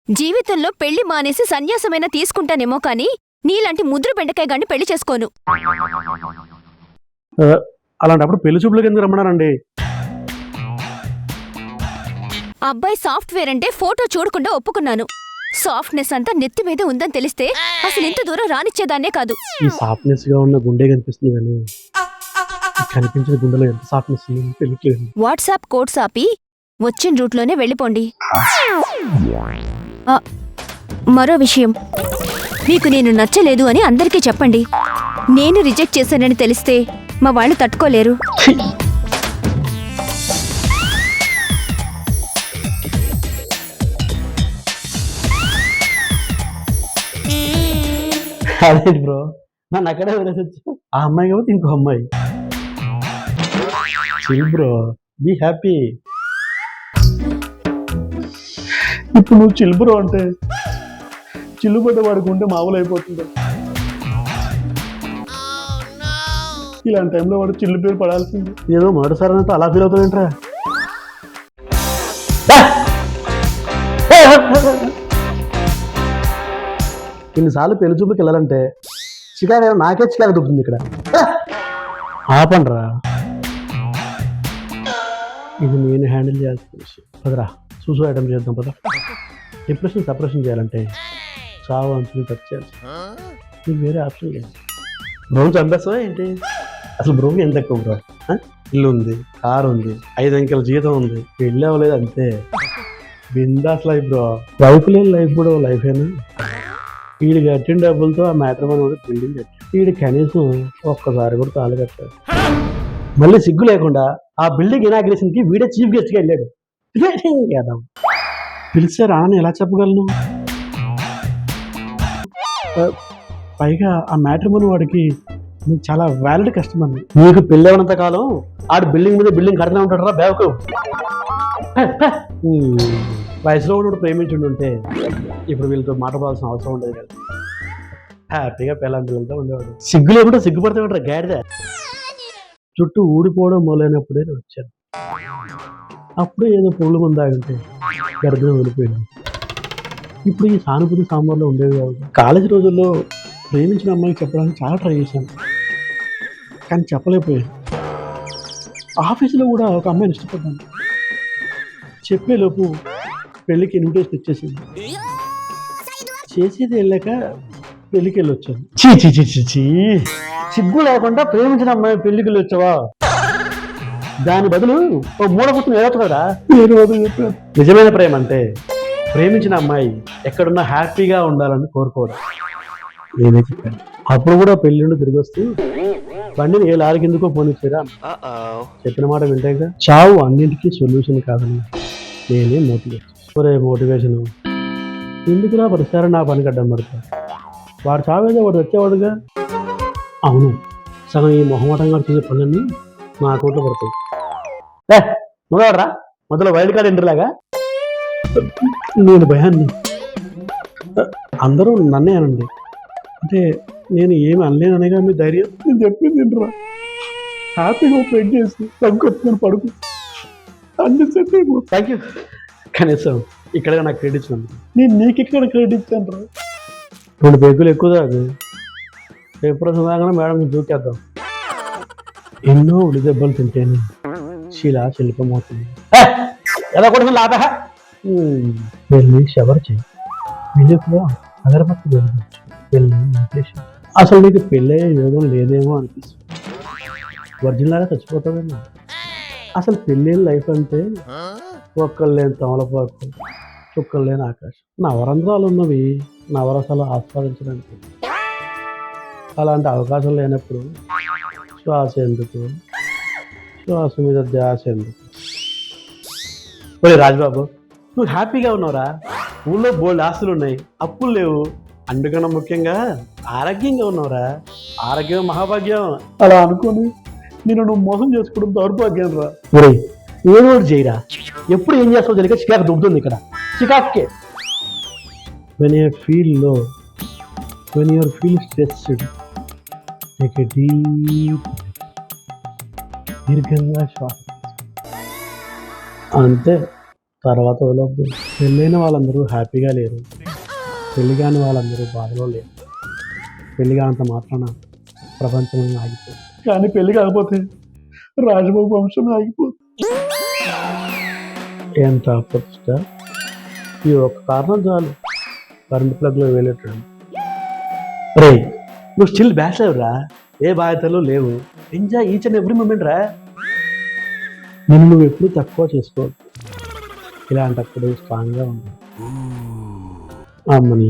జీవితంలో పెళ్లి మానేసి సన్యాసమైనా తీసుకుంటానేమో కాని నీలాంటి ముద్ర బెండకాయ గాని పెళ్లి చేసుకోను. అలాంటప్పుడు పెళ్లి చూపులకు ఎందుకు రమ్మన్నారండి? అబ్బాయి సాఫ్ట్వేర్ అంటే ఫోటో చూడకుండా ఒప్పుకున్నాను. సాఫ్ట్నెస్ అంతా నెత్తి మీద ఉందని తెలిస్తే అసలు ఇంత దూరం రానిచ్చేదాన్నే కాదు. ఈ సాఫ్ట్నెస్ గా ఉన్న గుండె కనిపిస్తుంది కానీ కనిపించిన గుండెలో ఎంత సాఫ్ట్నెస్ తెలియట్లేదు. వాట్సాప్ కోడ్స్ ఆపి వచ్చిన రూట్లోనే వెళ్ళిపోండి. మరో విషయం, మీకు నేను నచ్చలేదు అని అందరికీ చెప్పండి. నేను రిజెక్ట్ చేశానని తెలిస్తే మా వాళ్ళు తట్టుకోలేరు. అదేంటి బ్రో, నన్ను అక్కడే వదిలేసొచ్చు. ఆ అమ్మాయి కాబట్టి ఇంకో అమ్మాయి. Chill bro, be happy. ఇప్పుడు నువ్వు చిల్ బ్రో అంటే చిల్లు పడ్డ వాడుకుంటే మామూలు అయిపోతుంది. ఇలాంటి టైంలో వాడు చిల్లు పేరు పడాల్సింది. ఏదో మొదటిసారి అన్నట్టు అలా ఫీల్ అవుతావేంట్రా? ఇన్నిసార్లు పెళ్లి చూపుకి వెళ్ళాలంటే చికాకు నాకే చికాకు దుబ్బుతుంది ఇక్కడ. ఆపండ్రా, ఇది నేను హ్యాండిల్ చేయాల్సిన విషయం. పదరా సూసైడ్ అటెంప్ట్ చేద్దాం. పద. డిప్రెషన్ సప్రెషన్ చేయాలంటే చావు అంచుని టచ్ చేయాలి. నీకు వేరే ఆప్షన్ లేదు. బ్రో చంపేస్తావా ఏంటి? అసలు బ్రోకి ఎంత ఎక్కువ బ్రో? ఇల్లు ఉంది, కారు ఉంది, 5 అంకెల జీతం ఉంది, పెళ్ళి అవ్వలేదు, అంతే. Bindaas life bro. వైఫ్ లేని లైఫ్ కూడా లైఫ్ అయినా. వీడు కట్టిన డబ్బులతో ఆ మ్యాట్రిమోనీ కూడా బిల్డింగ్ కట్టాడు. వీడు కనీసం ఒక్కసారి కూడా తాళి కట్టాడు. మళ్ళీ సిగ్గు లేకుండా ఆ బిల్డింగ్ ఇనాగ్రేషన్ కి వీడే చీఫ్ గెస్ట్ గా వెళ్ళాడు. పిలిస్తే రానని ఎలా చెప్పగలను? పైగా ఆ మ్యాట్రిమోనీ వాడికి చాలా వ్యాలిడ్ కస్టమర్. నీకు పెళ్ళి అవ్వనంత కాలం ఆడు బిల్డింగ్ మీద బిల్డింగ్ కడుతూనే ఉంటాడు రా బ్యాకు. వయసులో కూడా ప్రేమించుండి ఉంటే ఇప్పుడు వీళ్ళతో మాట్లాడాల్సిన అవసరం ఉండేది కదా. హ్యాపీగా పెళ్ళాంటి వెళ్తూ ఉండేవాడు. సిగ్గు లేకుండా సిగ్గుపడితే ఉంటారు గాడిద. చుట్టూ ఊడిపోవడం మొదలైనప్పుడే వచ్చాను. అప్పుడే ఏదో పొగులు ముందు ఆగితే గర్భం వెళ్ళిపోయింది. ఇప్పుడు ఈ సానుభూతి సాంబార్లో ఉండేవి కాదు. కాలేజీ రోజుల్లో ప్రేమించిన అమ్మాయికి చెప్పడానికి చాలా ట్రై చేశాను, కానీ చెప్పలేకపోయాను. ఆఫీసులో కూడా ఒక అమ్మాయిని ఇష్టపడ్డాను. చెప్పేలోపు పెళ్ళికి ఇన్విటేషన్ ఇచ్చేసింది. చేసేది వెళ్ళాక పెళ్ళికి వెళ్ళి వచ్చాను. చీ సిగ్గు లేకుండా ప్రేమించిన అమ్మాయి పెళ్ళికి వెళ్ళి వచ్చావా? దాని బదులు ఓ మూడపుత్రం ఏదొచ్చు కదా. నిజమైన ప్రేమ అంటే ప్రేమించిన అమ్మాయి ఎక్కడున్నా హ్యాపీగా ఉండాలని కోరుకోవడం. నేనే చెప్పాను. అప్పుడు కూడా పెళ్ళిండి తిరిగి వస్తూ బండిని ఏ లారీ కిందకో పోనిచ్చారా. చెప్పిన మాట వింటేగా. చావు అన్నింటికీ సొల్యూషన్ కాదని నేనే మోటివేషన్. ఎందుకురా పరిసారి నా పని కడ్డం పడతా. వాడు చావేదో వాడు వచ్చేవాడుగా. అవును, సగం ఈ మొహమాటంగా చేసే పనులన్నీ నా అకౌంట్లో పడతాయి. మొదలరా మొదలు వైల్డ్ కార్డ్ ఎంట్రీ లాగా. నేను భయాన్ని అందరూ నన్నే అనండి అంటే నేను ఏమి అనలేననేగా మీ ధైర్యం. నేను చెప్పింది తింటరా, హ్యాపీగా ప్రెడ్ చేసి తగ్గుకొని పడుకు అన్ని సెట్ అయిపో. Thank you. కనీసం ఇక్కడ నాకు క్రెడిట్ ఇచ్చాను. నేను నీకు ఇక్కడ క్రెడిట్ ఇచ్చాను రా. 2 పెగ్గులు ఎక్కువ కాదు. పేపర్ రాగానే మేడం దూకేద్దాం. ఎన్నో ఉడి దెబ్బలు తింటేనే శిలా శిల్పమవుతుంది. ఎలా కూడా లాభ వెళ్ళి షవర్ చేయి. వెళ్ళి కూడా అగరబత్తి వెలిగించు. వెళ్ళి అసలు నీకు పెళ్ళయ్యే యోగం లేదేమో అనిపిస్తుంది. ఒరిజినల్గా చచ్చిపోతావేమో. అసలు పెళ్ళి లైఫ్ అంటే ఒక్కళ్ళు లేని తమలపాకు, చుక్కలు లేని ఆకాశం. నవరంధ్రాలు ఉన్నవి నవరసాలు ఆస్వాదించడానికి. అలాంటి అవకాశం లేనప్పుడు శ్వాస ఎందుకు, శ్వాస మీద ధ్యాస ఎందుకు? ఒరే రాజ్బాబు, నువ్వు హ్యాపీగా ఉన్నావురా. ఊళ్ళో బోల్డ్ ఆస్తులు ఉన్నాయి, అప్పులు లేవు, అందుకన్నా ముఖ్యంగా ఆరోగ్యంగా ఉన్నావురా. ఆరోగ్యం మహాభాగ్యం. అలా అనుకోని నేను నువ్వు మోసం చేసుకోవడం దౌర్భాగ్యం రా. ఒరే ఏదో ఒకటి చేయరా. ఎప్పుడు ఏం చేస్తావు జరిగే చికాకు దుబ్బుతుంది ఇక్కడ. చికాకే. when you feel low, when you feel stressed, take a deep దీర్ఘంగా శ్వాస. అంతే. తర్వాత వదలొద్దు. పెళ్ళైన వాళ్ళందరూ హ్యాపీగా లేరు, పెళ్లి కాని వాళ్ళందరూ బాధలో లేరు. పెళ్లి కానంత మాత్రాన ప్రపంచం ఆగిపోతుంది, కానీ పెళ్లి కాకపోతే రాజబాబు వంశం ఆగిపోతుంది. ఎంత అప్రతిష్ట! ఈ ఒక్క కారణం చాలు కరెంట్ ప్లగ్లో వేలేటాడు. రే, నువ్వు స్టిల్ బ్యాచిలర్ రా, ఏ బాధ్యతలు లేవు, enjoy each and every moment రా. నేను నువ్వు ఎప్పుడు తక్కువ చేసుకోవద్దు, ఇలాంటప్పుడు స్ట్రాంగ్గా ఉంది. అమ్మని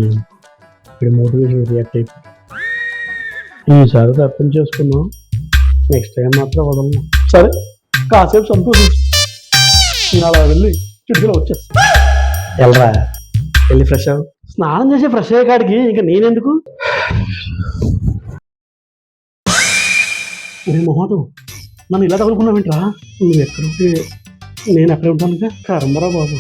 ఇప్పుడు మోటివేషన్ రియాక్ట్ అయిపోయి ఈసారి తప్పని చేసుకున్నాం, నెక్స్ట్ టైం మాత్రం వదలను. సరే, కాసేపు సంతోషించు, నేను అలా వెళ్ళి చిటికలో వచ్చేస్తా. వెళ్ళరా, వెళ్ళి ఫ్రెష్ అవ్వు. స్నానం చేసే ఫ్రెష్ అయ్యే కాడికి ఇంకా నేనెందుకు? మొహం నన్ను ఇలా తగులుకున్నావేంట్రా? నువ్వు ఎక్కడుంటే నేను ఎక్కడ ఉంటాను కర్మరా బాబు.